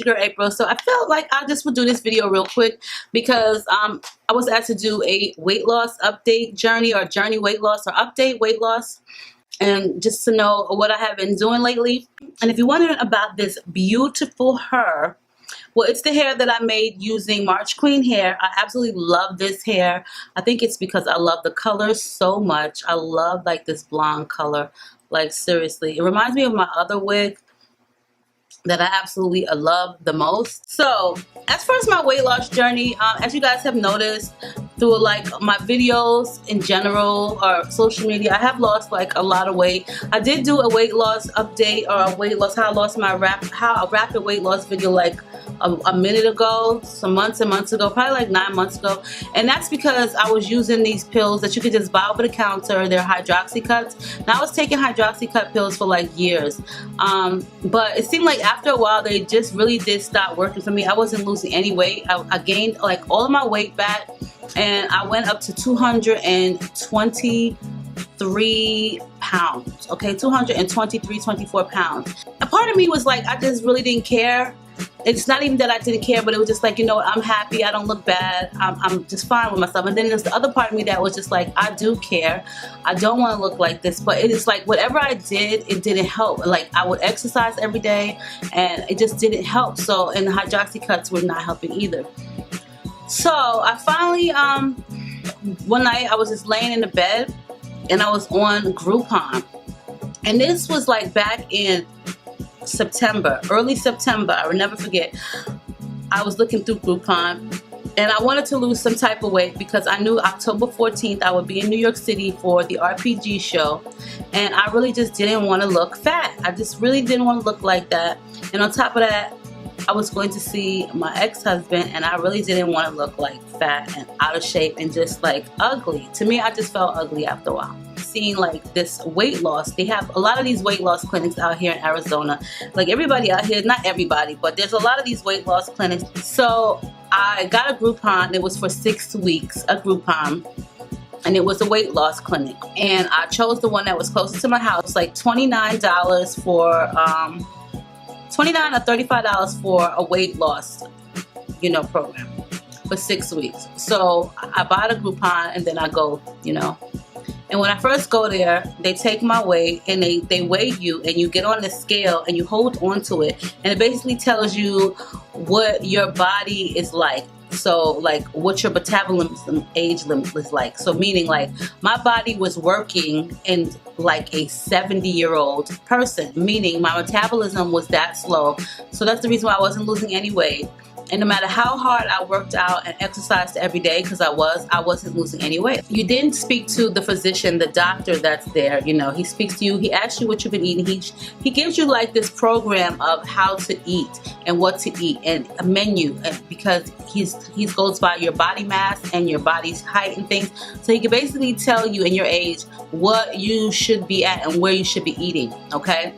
girl April. So I felt like I just would do this video real quick because I was asked to do a weight loss update journey, or journey weight loss, or update weight loss, and just to know what I have been doing lately. And if you're wondering about this beautiful hair, well, it's the hair that I made using March Queen hair. I absolutely love this hair. I think it's because I love the color so much. I love like this blonde color. Like seriously, it reminds me of my other wig that I absolutely love the most. So as far as my weight loss journey, as you guys have noticed through like my videos in general or social media, I have lost like a lot of weight. I did do a weight loss update, or a weight loss, how I lost my rapid weight loss video like a minute ago, some months and months ago, probably like 9 months ago. And that's because I was using these pills that you could just buy over the counter. They're Hydroxycuts. Now I was taking Hydroxycut pills for like years, but it seemed like after a while they just really did stop working for me. I wasn't losing any weight. I gained like all of my weight back, and I went up to 223 pounds. Okay, 223, 24 pounds. A part of me was like, I just really didn't care. It's not even that I didn't care, but it was just like, you know what, I'm happy, I don't look bad, I'm just fine with myself. And then there's the other part of me that was just like, I do care, I don't want to look like this. But it is like, whatever I did, it didn't help. Like, I would exercise every day and it just didn't help. So, and the Hydroxycuts were not helping either. So I finally, one night I was just laying in the bed and I was on Groupon. And this was like back in September, early September. I will never forget. I was looking through Groupon and I wanted to lose some type of weight because I knew October 14th I would be in New York City for the RPG show, and I really just didn't want to look fat. I just really didn't want to look like that. And on top of that, I was going to see my ex-husband, and I really didn't want to look like fat and out of shape and just like ugly. To me, I just felt ugly after a while. Seeing like this weight loss, they have a lot of these weight loss clinics out here in Arizona. Like everybody out here, not everybody, but there's a lot of these weight loss clinics. So I got a Groupon. It was for 6 weeks, a Groupon. And it was a weight loss clinic. And I chose the one that was closest to my house, like $29 for, $29 or $35 for a weight loss, you know, program for 6 weeks. So I bought a Groupon and then I go, you know. And when I first go there, they take my weight and they weigh you, and you get on the scale and you hold on to it. And it basically tells you what your body is like. So like what your metabolism age limit is like. So meaning like my body was working in like a 70-year-old person, meaning my metabolism was that slow. So that's the reason why I wasn't losing any weight. And no matter how hard I worked out and exercised every day, because I wasn't losing any weight. You didn't speak to the physician, the doctor that's there. You know, he speaks to you. He asks you what you've been eating. He gives you like this program of how to eat and what to eat and a menu, and because he goes by your body mass and your body's height and things. So he can basically tell you in your age what you should be at and where you should be eating. Okay.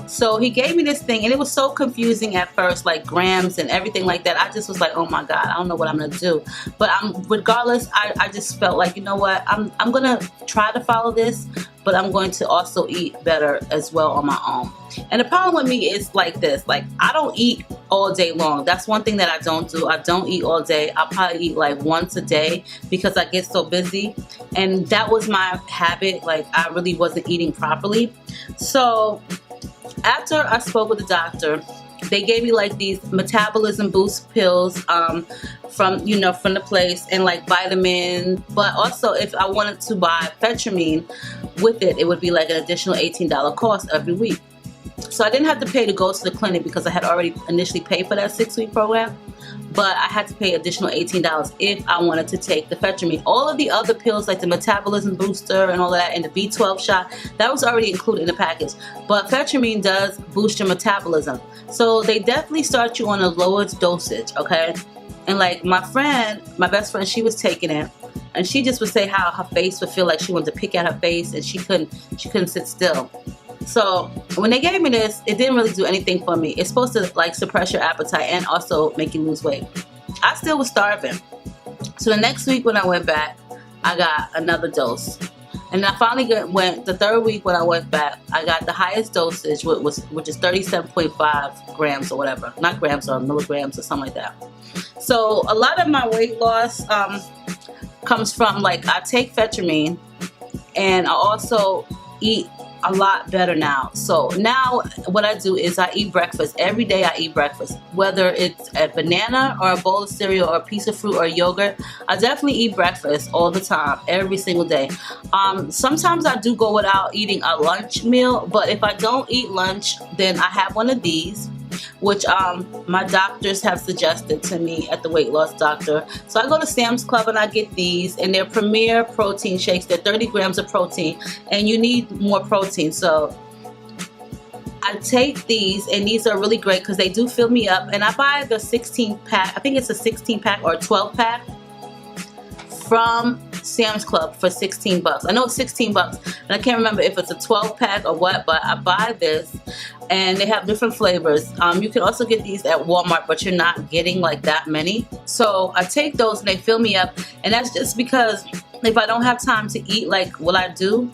So he gave me this thing, and it was so confusing at first, like grams and everything like that. I just was like, oh my God, I don't know what I'm gonna do. But regardless, I just felt like, you know what, I'm gonna try to follow this, but I'm going to also eat better as well on my own. And the problem with me is like this, like I don't eat all day long. That's one thing that I don't do. I don't eat all day. I'll probably eat like once a day because I get so busy. And that was my habit. Like I really wasn't eating properly. So after I spoke with the doctor, they gave me like these metabolism boost pills from the place, and like vitamin. But also if I wanted to buy Phetramine with it, it would be like an additional $18 cost every week. So I didn't have to pay to go to the clinic because I had already initially paid for that 6-week program. But I had to pay additional $18 if I wanted to take the Phetramine. All of the other pills like the metabolism booster and all of that, and the B12 shot, that was already included in the package. But Phetramine does boost your metabolism. So they definitely start you on a lower dosage, okay? And like my best friend, she was taking it, and she just would say how her face would feel like she wanted to pick at her face, and she couldn't sit still. So when they gave me this, it didn't really do anything for me. It's supposed to like suppress your appetite and also make you lose weight. I still was starving. So the next week when I went back, I got another dose. And I finally went the third week when I went back. I got the highest dosage, which is 37.5 grams or whatever, not grams or milligrams or something like that. So a lot of my weight loss comes from, like, I take Phetramine, and I also eat a lot better now. So now what I do is I eat breakfast. Every day I eat breakfast, whether it's a banana or a bowl of cereal or a piece of fruit or yogurt. I definitely eat breakfast all the time, every single day. Sometimes I do go without eating a lunch meal, but if I don't eat lunch, then I have one of these, which my doctors have suggested to me at the weight loss doctor. So I go to Sam's Club and I get these, and they're Premier protein shakes. They're 30 grams of protein, and you need more protein. So I take these, and these are really great because they do fill me up. And I buy the 16 pack. I think it's a 16 pack or a 12 pack from Sam's Club for 16 bucks. I know it's 16 bucks, and I can't remember if it's a 12 pack or what, but I buy this, and they have different flavors. You can also get these at Walmart, but you're not getting like that many. So I take those, and they fill me up, and that's just because if I don't have time to eat like what I do,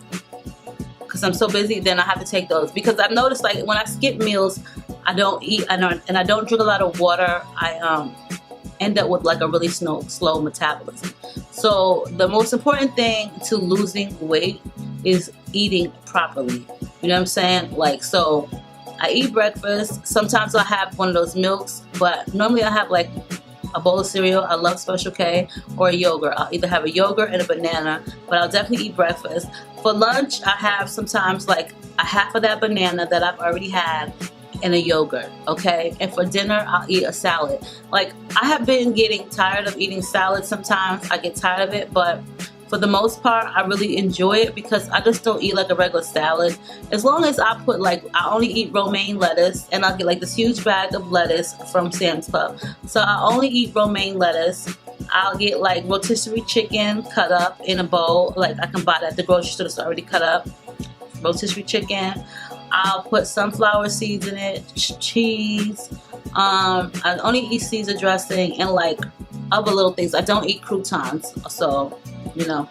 because I'm so busy, then I have to take those. Because I've noticed, like, when I skip meals, I don't eat, and I don't drink a lot of water. I end up with like a really slow metabolism. So the most important thing to losing weight is eating properly. You know what I'm saying? Like, so I eat breakfast. Sometimes I have one of those milks, but normally I have like a bowl of cereal. I love Special K, or a yogurt. I'll either have a yogurt and a banana, but I'll definitely eat breakfast. For lunch, I have sometimes like a half of that banana that I've already had and a yogurt, okay? And for dinner, I'll eat a salad. Like, I have been getting tired of eating salad sometimes. I get tired of it, but for the most part, I really enjoy it because I just don't eat like a regular salad. As long as I put, like, I only eat romaine lettuce, and I'll get like this huge bag of lettuce from Sam's Club. So I only eat romaine lettuce. I'll get like rotisserie chicken cut up in a bowl. Like, I can buy that at the grocery store. It's already cut up. Rotisserie chicken. I'll put sunflower seeds in it, cheese. I only eat Caesar dressing and like other little things. I don't eat croutons, so you know,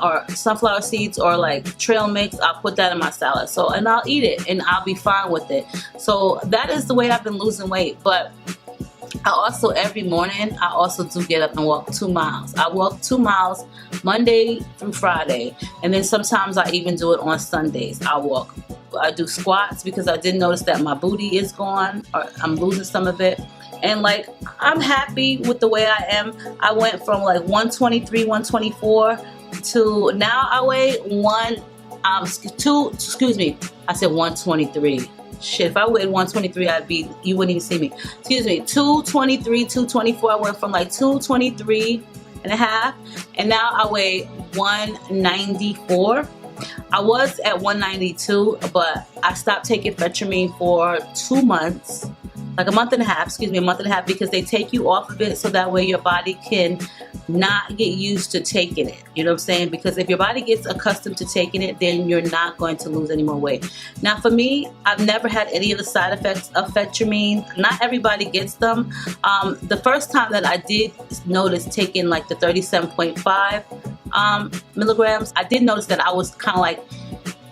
or sunflower seeds or like trail mix. I'll put that in my salad. So, and I'll eat it, and I'll be fine with it. So that is the way I've been losing weight. But I also, every morning, I also do get up and walk 2 miles. I walk 2 miles Monday through Friday, and then sometimes I even do it on Sundays. I do squats because I did notice that my booty is gone, or I'm losing some of it. And like, I'm happy with the way I am. I went from like 123, 124 to now I weigh I said 123. Shit, if I weighed 123, you wouldn't even see me. Excuse me, 223, 224. I went from like 223 and a half, and now I weigh 194. I was at 192, but I stopped taking Phetramine for 2 months, like a month and a half, because they take you off of it so that way your body can not get used to taking it. You know what I'm saying? Because if your body gets accustomed to taking it, then you're not going to lose any more weight. Now for me, I've never had any of the side effects of Phetramine. Not everybody gets them. The first time that I did notice taking like the 37.5 milligrams, I did notice that I was kind of like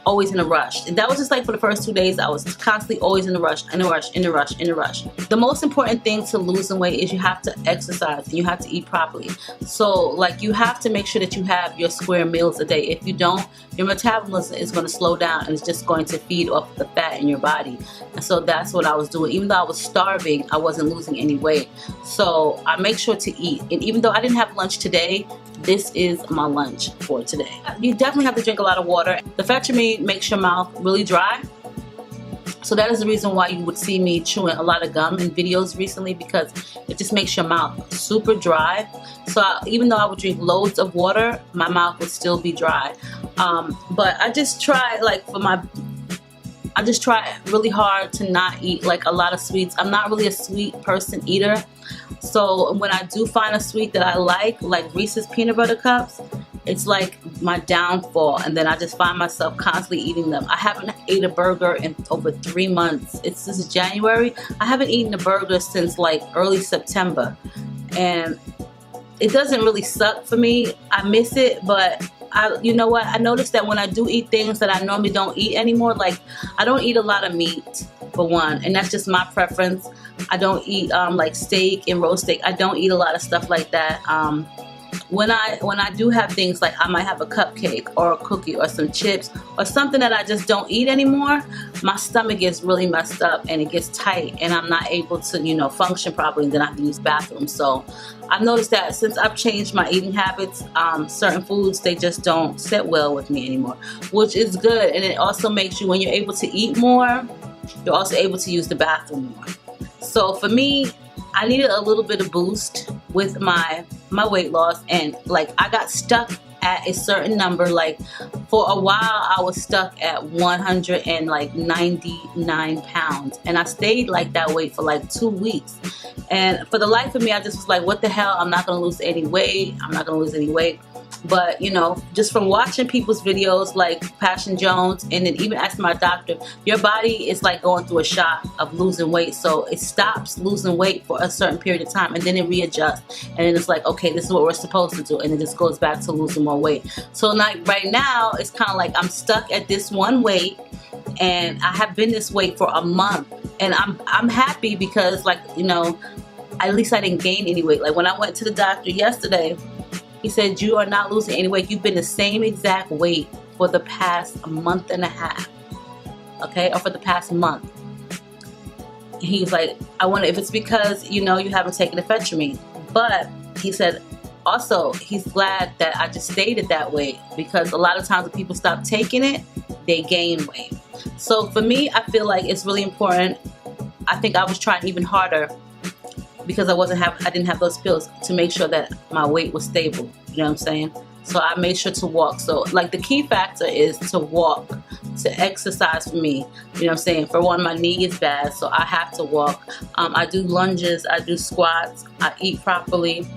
always in a rush. And that was just like for the first 2 days, I was constantly always in a rush. The most important thing to losing weight is you have to exercise and you have to eat properly. So like, you have to make sure that you have your square meals a day. If you don't, your metabolism is going to slow down, and it's just going to feed off the fat in your body. And so that's what I was doing. Even though I was starving, I wasn't losing any weight. So I make sure to eat. And even though I didn't have lunch today, this is my lunch for today. You definitely have to drink a lot of water. The Phetramine makes your mouth really dry. So that is the reason why you would see me chewing a lot of gum in videos recently, because it just makes your mouth super dry. So even though I would drink loads of water, my mouth would still be dry. But I just try, like, I just try really hard to not eat like a lot of sweets. I'm not really a sweet person eater. So when I do find a sweet that I like Reese's peanut butter cups, it's like my downfall, and then I just find myself constantly eating them. I haven't ate a burger in over 3 months. This is January. I haven't eaten a burger since like early September, and it doesn't really suck for me. I miss it, but you know what, I noticed that when I do eat things that I normally don't eat anymore, like I don't eat a lot of meat for one, and that's just my preference. I don't eat like steak and roast steak. I don't eat a lot of stuff like that. When I do have things, like I might have a cupcake or a cookie or some chips or something that I just don't eat anymore, my stomach gets really messed up and it gets tight and I'm not able to, you know, function properly, and then I have to use bathrooms. So I've noticed that since I've changed my eating habits, certain foods, they just don't sit well with me anymore, which is good. And it also makes you, when you're able to eat more, you're also able to use the bathroom more. So for me, I needed a little bit of boost with my weight loss, and like I got stuck at a certain number. Like for a while I was stuck at 199 pounds, and I stayed like that weight for like 2 weeks. And for the life of me, I just was like, what the hell, I'm not gonna lose any weight. But you know, just from watching people's videos like Passion Jones, and then even asking my doctor, your body is like going through a shock of losing weight. So it stops losing weight for a certain period of time, and then it readjusts, and then it's like, okay, this is what we're supposed to do, and it just goes back to losing more weight. So like right now, it's kind of like I'm stuck at this one weight, and I have been this weight for a month, and I'm happy because, like, you know, at least I didn't gain any weight. Like when I went to the doctor yesterday, he said, you are not losing any weight. You've been the same exact weight for the past month and a half. Okay? Or for the past month. And he was like, I wonder if it's because, you know, you haven't taken the Phetramine. But he said, also, he's glad that I just stayed at that weight, because a lot of times when people stop taking it, they gain weight. So for me, I feel like it's really important. I think I was trying even harder, because I didn't have those pills, to make sure that my weight was stable. You know what I'm saying? So I made sure to walk. So like the key factor is to walk, to exercise for me. You know what I'm saying? For one, my knee is bad, so I have to walk. I do lunges, I do squats, I eat properly.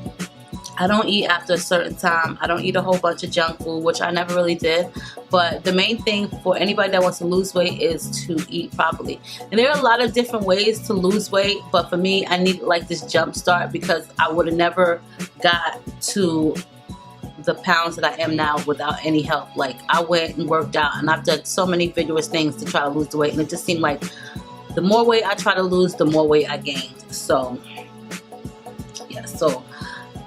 I don't eat after a certain time. I don't eat a whole bunch of junk food, which I never really did. But the main thing for anybody that wants to lose weight is to eat properly. And there are a lot of different ways to lose weight, but for me, I need like this jump start, because I would have never got to the pounds that I am now without any help. Like I went and worked out, and I've done so many vigorous things to try to lose the weight, and it just seemed like the more weight I try to lose, the more weight I gained. So yeah, so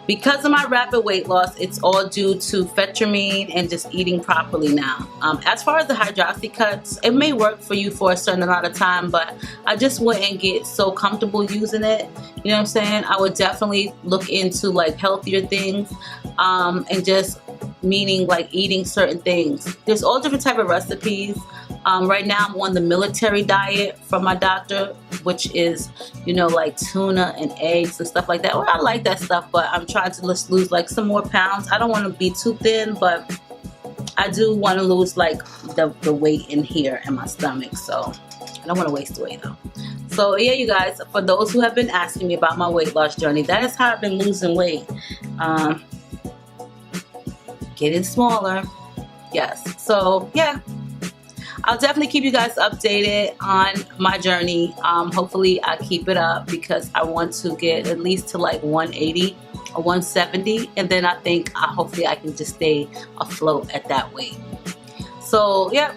because of my rapid weight loss, it's all due to Phetramine and just eating properly now. As far as the Hydroxy cuts, it may work for you for a certain amount of time, but I just wouldn't get so comfortable using it. You know what I'm saying? I would definitely look into like healthier things, and just meaning like eating certain things. There's all different type of recipes. Right now I'm on the military diet from my doctor, which is, you know, like tuna and eggs and stuff like that. Well, I like that stuff, but I'm trying to just lose like some more pounds. I don't want to be too thin, but I do want to lose like the weight in here in my stomach. So I don't want to waste weight though. So yeah, you guys, for those who have been asking me about my weight loss journey, that is how I've been losing weight. Getting smaller. Yes. So yeah, I'll definitely keep you guys updated on my journey. Hopefully I keep it up, because I want to get at least to like 180 or 170, and then I think hopefully I can just stay afloat at that weight. So yeah,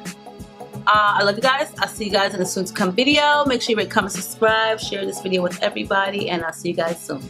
I love you guys. I'll see you guys in a soon to come video. Make sure you rate, comment, subscribe, share this video with everybody, and I'll see you guys soon.